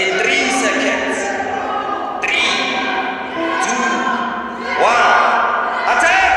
in 3 seconds. 3, 2, 1. Attack!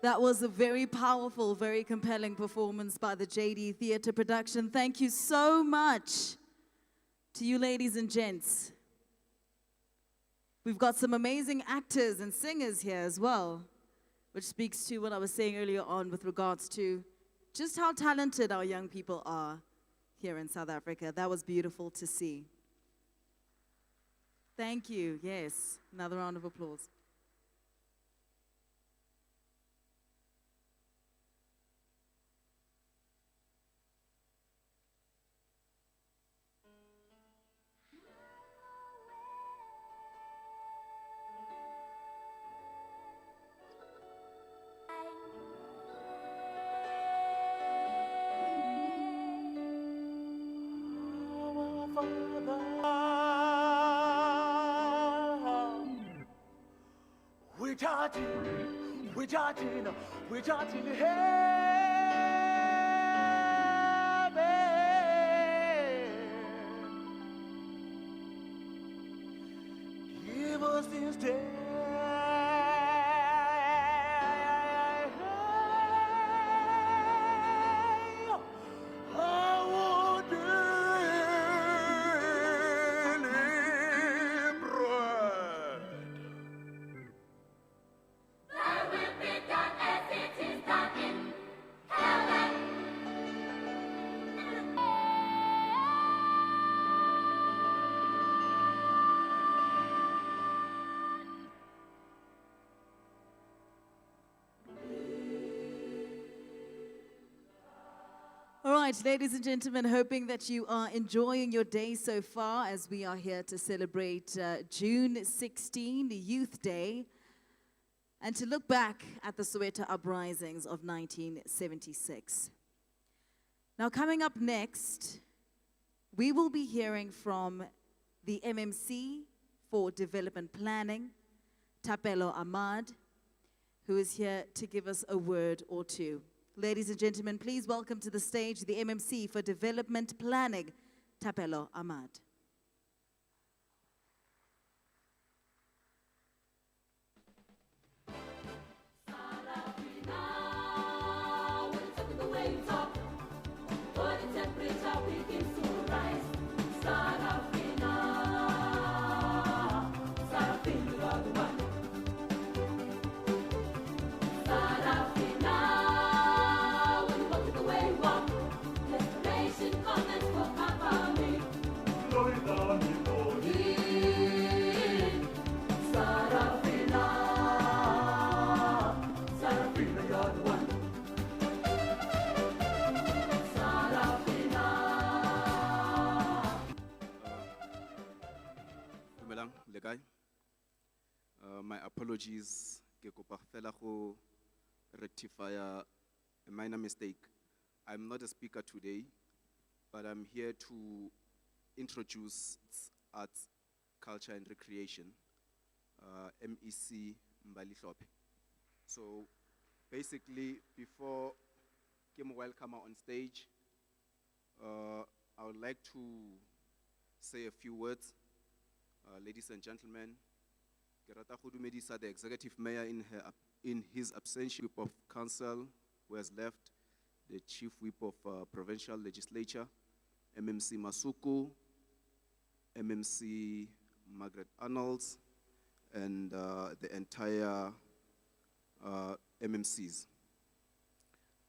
That was a very powerful, very compelling performance by the JD Theatre Production. Thank you so much to you ladies and gents. We've got some amazing actors and singers here as well, which speaks to what I was saying earlier on with regards to just how talented our young people are here in South Africa. That was beautiful to see. Thank you. Yes, another round of applause. We're touching heaven. Give us this day our daily bread. Thy will be done as it is done in heaven. All right, ladies and gentlemen, hoping that you are enjoying your day so far as we are here to celebrate June 16, the Youth Day, and to look back at the Soweto uprisings of 1976. Now, coming up next, we will be hearing from the MMC for Development Planning, Thapelo Ahmad, who is here to give us a word or two. Ladies and gentlemen, please welcome to the stage the MMC for Development Planning, Thapelo Ahmad. Now, when it's up in the waves up, for the temperature begins to rise. Sarafina, Sarafina, you are the one. Sarafina, when you walk in the wave up, desperation comments will cover me. Sarafina, Sarafina, you're the one. Sarafina. Dumelang, le kae? My apologies. Ke kopa fela go rectify a minor mistake. I'm not a speaker today, but I'm here to introduce arts, culture and recreation, MEC Mbali Hlophe. So basically, before Kim welcome on stage, I would like to say a few words. Ladies and gentlemen, ke rata go dumedisa the executive mayor in his absence, whip of council who has left, the chief whip of provincial legislature, MMC Masuku, MMC Margaret Arnolds, and the entire MMCs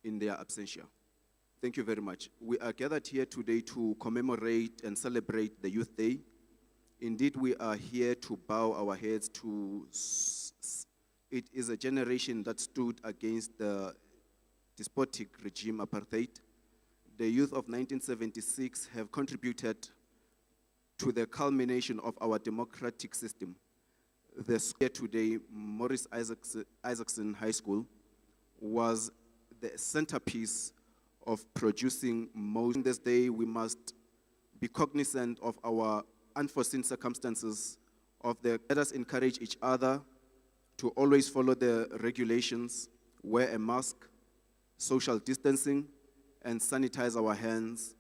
in their absentia. Thank you very much. We are gathered here today to commemorate and celebrate the Youth Day. Indeed, we are here to bow our heads to, it is a generation that stood against the despotic regime apartheid. The youth of 1976 have contributed to the culmination of our democratic system. The square today, Morris Isaacson High School, was the centerpiece of producing most. This day, we must be cognizant of our unforeseen circumstances. Let us encourage each other to always follow the regulations, wear a mask, social distancing, and sanitize our hands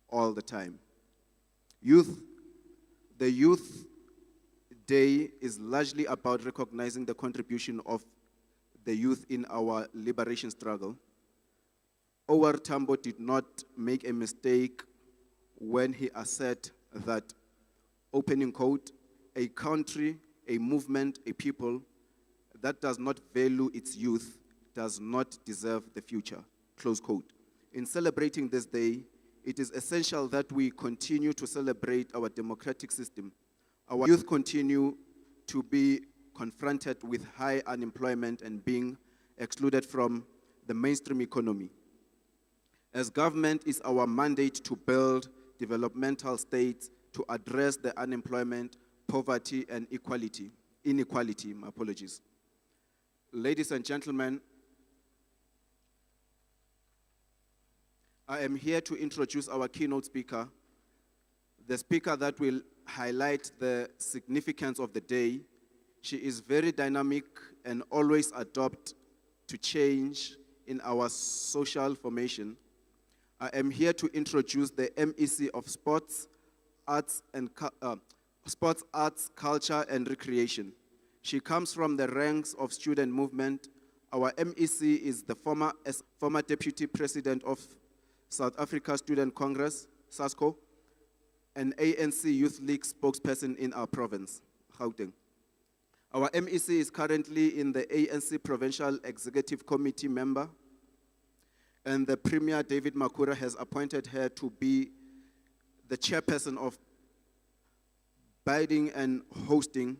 all the time. The Youth Day is largely about recognizing the contribution of the youth in our liberation struggle. Owar Tambo did not make a mistake when he asserted that, opening quote, a country, a movement, a people that does not value its youth does not deserve the future, close quote. In celebrating this day, it is essential that we continue to celebrate our democratic system. Our youth continue to be confronted with high unemployment and being excluded from the mainstream economy. As government, it's our mandate to build developmental states to address the unemployment, poverty, and inequality, my apologies. Ladies and gentlemen, I am here to introduce our keynote speaker, the speaker that will highlight the significance of the day. She is very dynamic and always adopt to change in our social formation. I am here to introduce the MEC of Sports, Arts, Culture, and Recreation. She comes from the ranks of student movement. Our MEC is the former Deputy President of South Africa Student Congress, SASCO, and ANC Youth League spokesperson in our province, Gauteng. Our MEC is currently in the ANC Provincial Executive Committee member, and the Premier David Makura has appointed her to be the chairperson of bidding and hosting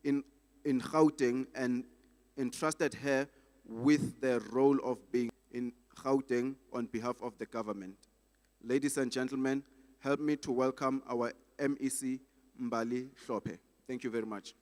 in Gauteng, and entrusted her with the role of being in Gauteng on behalf of the government. Ladies and gentlemen, help me to welcome our MEC, Mbali Hlophe. Thank you very much.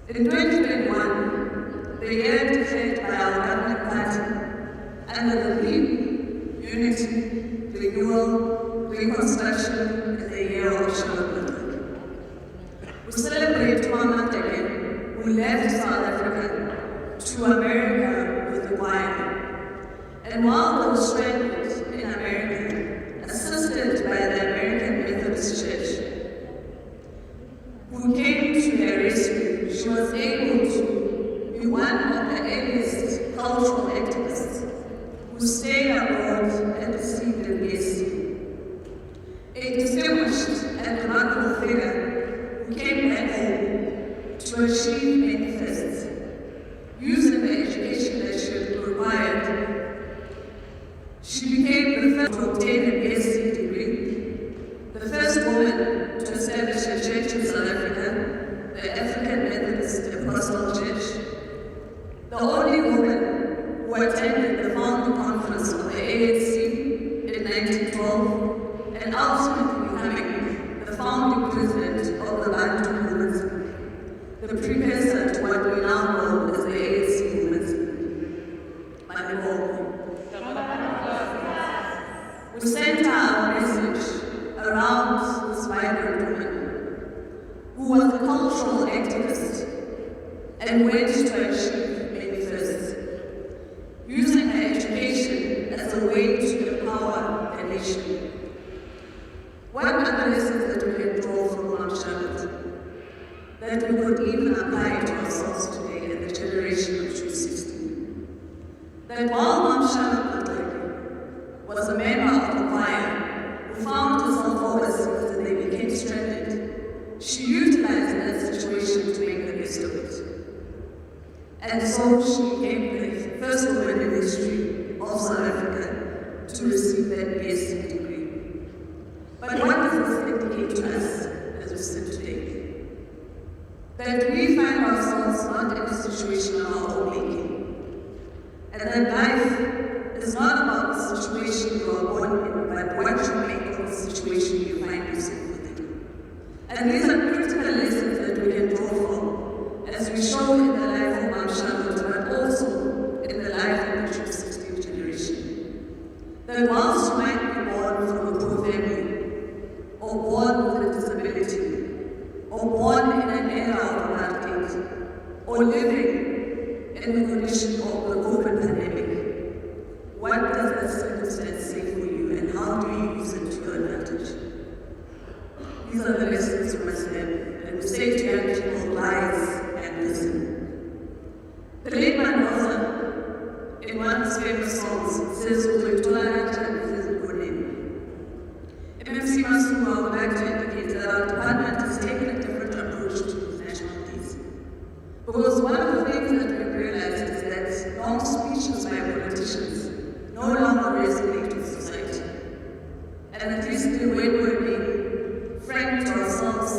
In 2021, the year declared by our governing party under the theme Unity, Renewal, Reconstruction, and the Year of Shalom. We celebrate Mama Deke, who left South Africa to America with the wine. And while those stranded in America, assisted by the American Methodist Church, who came to their rescue, she was able to be one of the earliest cultural activists who stayed abroad and received a BSc. A distinguished and remarkable figure who came back home to achieve many firsts, using the education that she had acquired. She became the first to obtain a BSc degree, the first woman to establish a church in South Africa, the African Methodist Methodist Episcopal Church, the only woman who attended the founding conference of the ANC in 1912, and ultimately becoming the founding president of the Bantu movement, the precursor to what we now know as the ANC movement. By the way, we sent our message around this vibrant woman who was a cultural activist and went to achieve many firsts, using her education as a way to empower a nation. What are the lessons that we can draw from Mount Charlotte that we could even apply to ourselves today in the generation of 2016? That while Mount Charlotte was a member of the choir who found herself overseas and they became stranded, she utilized that situation to make the best of it. And so she became the first woman in history of South Africa to receive that BSc degree. But what does this indicate to us as we sit today? That we find ourselves not in a situation of our own making, and that life is not about the situation you are born in, but what you make of the situation you find yourself within. And these are critical lessons that we can draw from as we show in the life of Mount Charlotte, but also in the life of the 16th generation. That whilst you might be born from a poor family, or born with a disability, or born in an era of apartheid, or living in the condition of the COVID pandemic, what does that circumstance say for you, and how do you use it to your advantage? These are the lessons you must learn, and we say to young people, rise and listen. The late Mandoza, in one of his famous songs, says, MMC Masuma would like to indicate that our department has taken a different approach to these nationalities. Because one of the things that we've realized is that long speeches by politicians no longer resonate with society. And at least when we're being frank to ourselves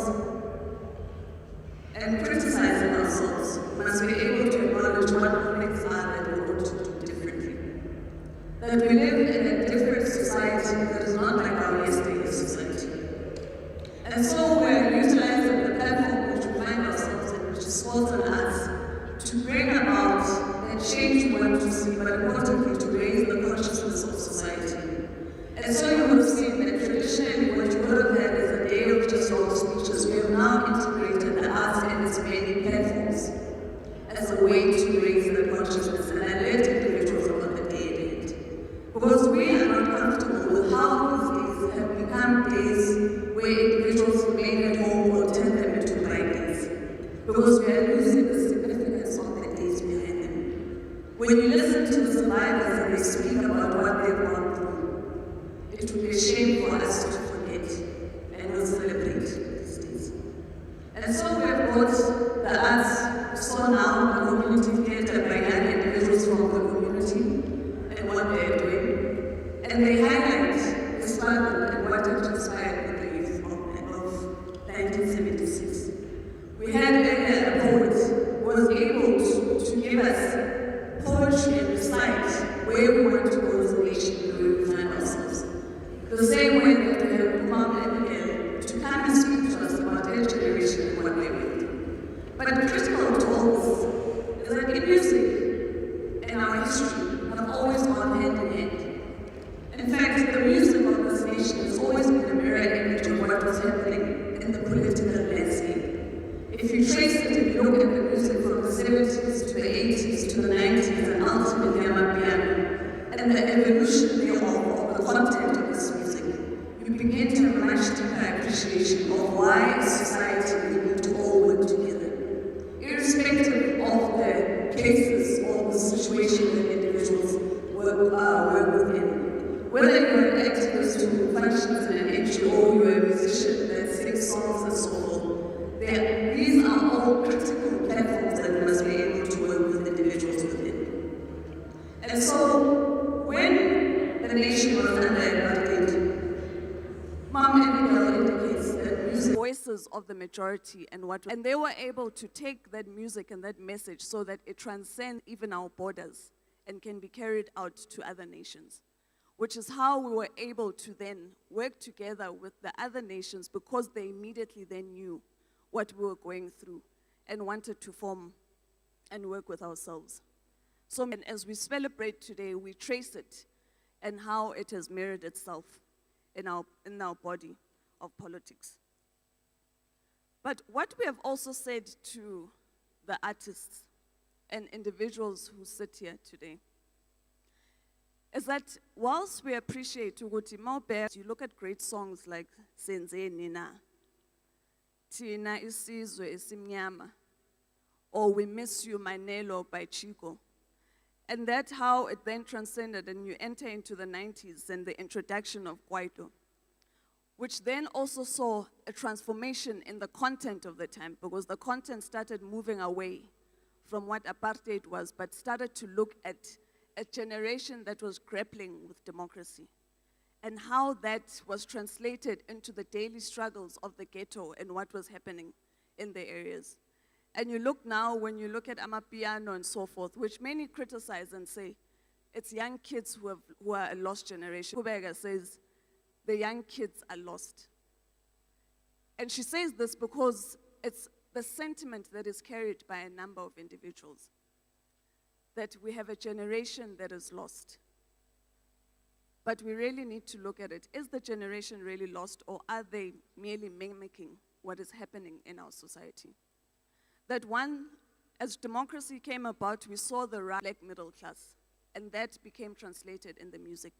and criticizing ourselves, we must be able to acknowledge what the things are that we want to do differently. That we live in a different society that is not like our yesterday's society. And so we're utilizing the platform which we find ourselves in, which is sports and arts, to bring about that change we want to see, but importantly to raise the consciousness of society. And so you have seen that traditionally what you would have had is a day of just long speeches. We have now integrated the arts in its many platforms as a way to raise the consciousness and alert individuals about the day at hand. Because we are not comfortable with how these days have become days where individuals remain at home or turn them into bright days. Because we are losing the significance of the days behind them. When you listen to the survivors and they speak about what they've gone through, it would be a shame for us to forget and not celebrate these days. And so we have brought the arts, so now the community theatre by young individuals from the community and what they are doing. And they highlight the struggle and what it inspired with the youth of 1976. We had a poet who was able to give us poetry and recite where we want to go as a nation and where we find ourselves. The same way that we have Mom and Miguel to come and speak to us about their generation and what they went through. But critical to all this is that in music and our history have always gone hand in hand. In fact, the music of this nation has always been a mirror image of what was happening in the political landscape. If you trace it and you look at the music from the 70s to the 80s to the 90s and ultimately Amapiano, and the evolution thereof of the content of this music, you begin to have a much deeper appreciation of why society we need to all work together. Irrespective of the cases or the situation that individuals work within. Whether you're an activist who functions in an NGO, you're a musician that sings songs and so forth, these are all critical platforms that we must be able to work with individuals within. And so, when the nation was under apartheid, Mom and Miguel indicates that music Voice voices of the majority and they were able to take that music and that message so that it transcends even our borders and can be carried out to other nations, which is how we were able to then work together with the other nations because they immediately then knew what we were going through and wanted to form and work with ourselves. So and as we celebrate today, we trace it and how it has mirrored itself in our body of politics. But what we have also said to the artists and individuals who sit here today is that whilst we appreciate ukuthi mawubheka, you look at great songs like Senzeni Na, Tina Isizwe Esimnyama, or We Miss You Manelo by Chico. And that's how it then transcended and you enter into the 90s and the introduction of Kwaito, which then also saw a transformation in the content of the time because the content started moving away from what apartheid was, but started to look at a generation that was grappling with democracy and how that was translated into the daily struggles of the ghetto and what was happening in the areas. And you look now, when you look at Amapiano and so forth, which many criticize and say, it's young kids who are a lost generation. Kubega says, the young kids are lost. And she says this because it's the sentiment that is carried by a number of individuals, that we have a generation that is lost. But we really need to look at it. Is the generation really lost, or are they merely mimicking what is happening in our society? That one, as democracy came about, we saw the black middle class, and that became translated in the music.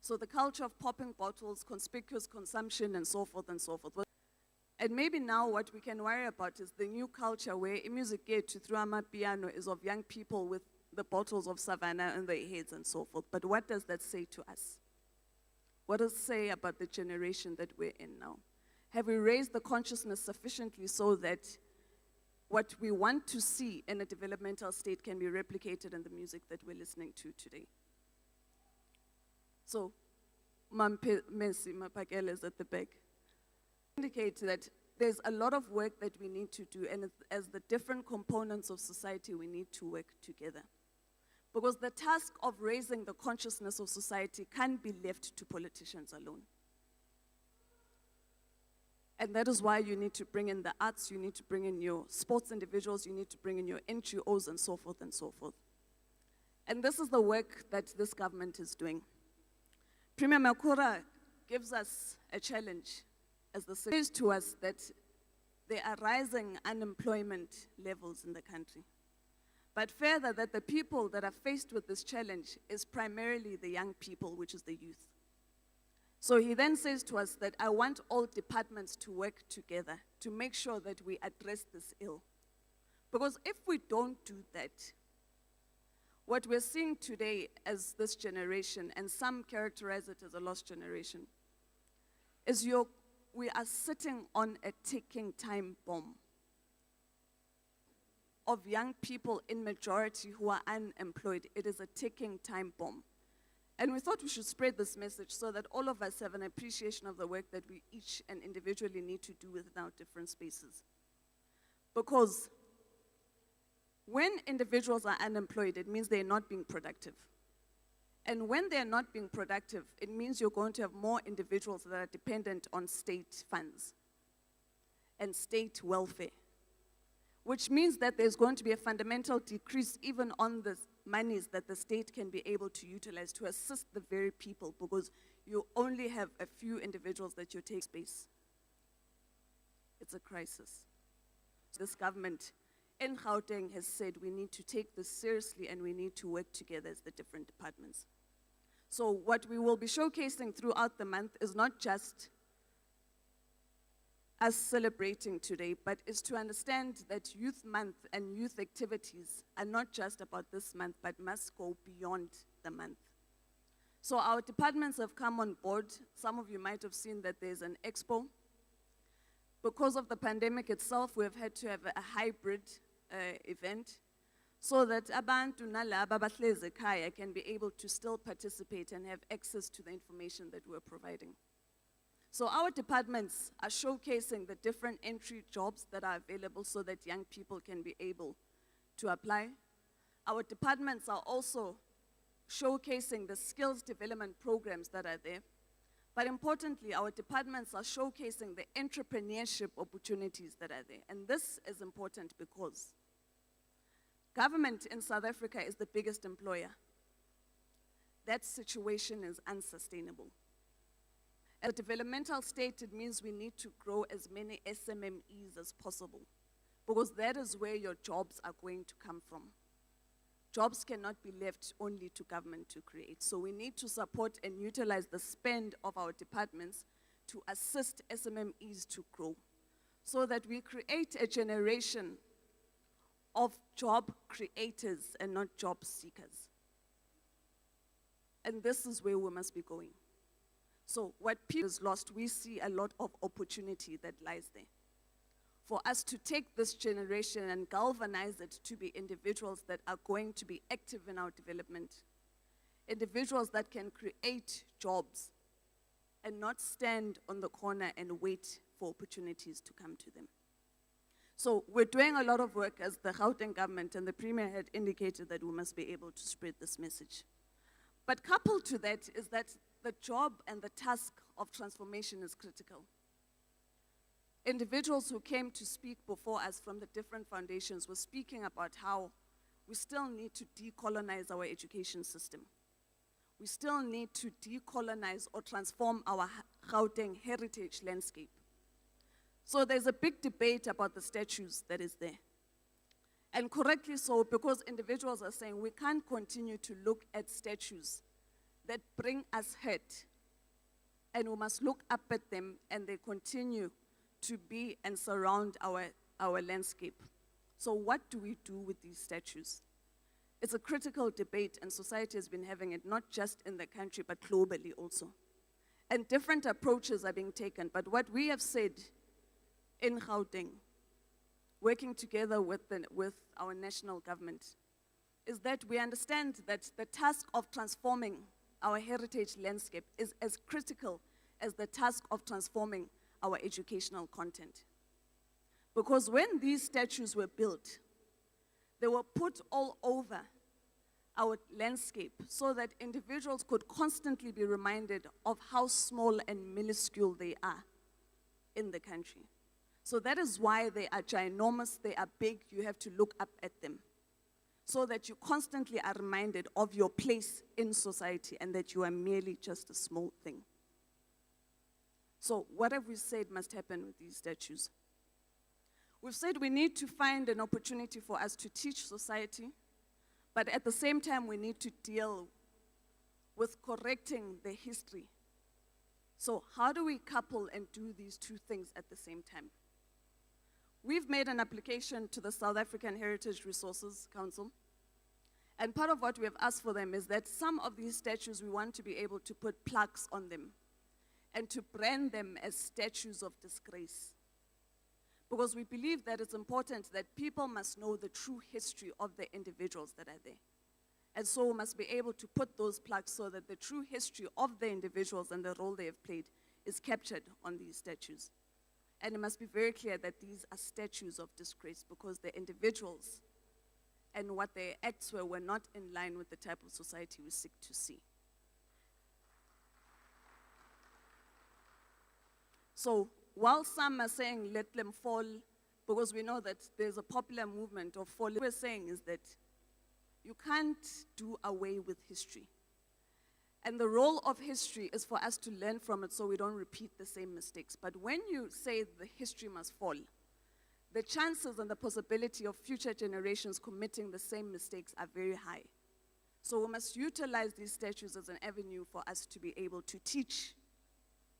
So the culture of popping bottles, conspicuous consumption, and so forth and so forth. And maybe now what we can worry about is the new culture where music get to through piano is of young people with the bottles of Savannah on their heads and so forth. But what does that say to us? What does it say about the generation that we're in now? Have we raised the consciousness sufficiently so that what we want to see in a developmental state can be replicated in the music that we're listening to today? So, Messi Mapakele is at the back. Indicate that there's a lot of work that we need to do, and as the different components of society, we need to work together. Because the task of raising the consciousness of society can't be left to politicians alone. And that is why you need to bring in the arts, you need to bring in your sports individuals, you need to bring in your NGOs and so forth and so forth. And this is the work that this government is doing. Premier Makura gives us a challenge as the says to us that there are rising unemployment levels in the country. But further, that the people that are faced with this challenge is primarily the young people, which is the youth. So he then says to us that I want all departments to work together to make sure that we address this ill. Because if we don't do that, what we're seeing today as this generation, and some characterize it as a lost generation, is we are sitting on a ticking time bomb of young people in majority who are unemployed. It is a ticking time bomb. And we thought we should spread this message so that all of us have an appreciation of the work that we each and individually need to do within our different spaces. Because when individuals are unemployed, it means they're not being productive. And when they're not being productive, it means you're going to have more individuals that are dependent on state funds and state welfare, which means that there's going to be a fundamental decrease even on the monies that the state can be able to utilize to assist the very people, because you only have a few individuals that you take space. It's a crisis. This government in Gauteng has said we need to take this seriously and we need to work together as the different departments. So what we will be showcasing throughout the month is not just us celebrating today, but is to understand that Youth Month and youth activities are not just about this month, but must go beyond the month. So our departments have come on board. Some of you might have seen that there's an expo. Because of the pandemic itself, we've had to have a hybrid event so that abantu nalaba abahlezi ekhaya can be able to still participate and have access to the information that we're providing. So our departments are showcasing the different entry jobs that are available so that young people can be able to apply. Our departments are also showcasing the skills development programs that are there. But importantly, our departments are showcasing the entrepreneurship opportunities that are there. And this is important because government in South Africa is the biggest employer. That situation is unsustainable. As a developmental state, it means we need to grow as many SMMEs as possible because that is where your jobs are going to come from. Jobs cannot be left only to government to create. So we need to support and utilize the spend of our departments to assist SMMEs to grow so that we create a generation of job creators and not job seekers. And this is where we must be going. So what people is lost, we see a lot of opportunity that lies there. For us to take this generation and galvanize it to be individuals that are going to be active in our development, individuals that can create jobs and not stand on the corner and wait for opportunities to come to them. So we're doing a lot of work as the Gauteng government, and the Premier had indicated that we must be able to spread this message. But coupled to that is that the job and the task of transformation is critical. Individuals who came to speak before us from the different foundations were speaking about how we still need to decolonize our education system. We still need to decolonize or transform our Gauteng heritage landscape. So there's a big debate about the statues that is there. And correctly so, because individuals are saying we can't continue to look at statues that bring us hurt, and we must look up at them and they continue to be and surround our landscape. So what do we do with these statues? It's a critical debate, and society has been having it not just in the country but globally also. And different approaches are being taken, but what we have said in Gauteng, working together with our national government, is that we understand that the task of transforming our heritage landscape is as critical as the task of transforming our educational content. Because when these statues were built, they were put all over our landscape so that individuals could constantly be reminded of how small and minuscule they are in the country. So that is why they are ginormous, they are big, you have to look up at them, so that you constantly are reminded of your place in society and that you are merely just a small thing. So what have we said must happen with these statues? We've said we need to find an opportunity for us to teach society, but at the same time we need to deal with correcting the history. So how do we couple and do these two things at the same time? We've made an application to the South African Heritage Resources Council, and part of what we have asked for them is that some of these statues we want to be able to put plaques on them and to brand them as statues of disgrace. Because we believe that it's important that people must know the true history of the individuals that are there. And so we must be able to put those plaques so that the true history of the individuals and the role they have played is captured on these statues. And it must be very clear that these are statues of disgrace because the individuals and what their acts were not in line with the type of society we seek to see. So while some are saying let them fall, because we know that there's a popular movement of falling, what we're saying is that you can't do away with history. And the role of history is for us to learn from it so we don't repeat the same mistakes. But when you say the history must fall, the chances and the possibility of future generations committing the same mistakes are very high. So we must utilize these statues as an avenue for us to be able to teach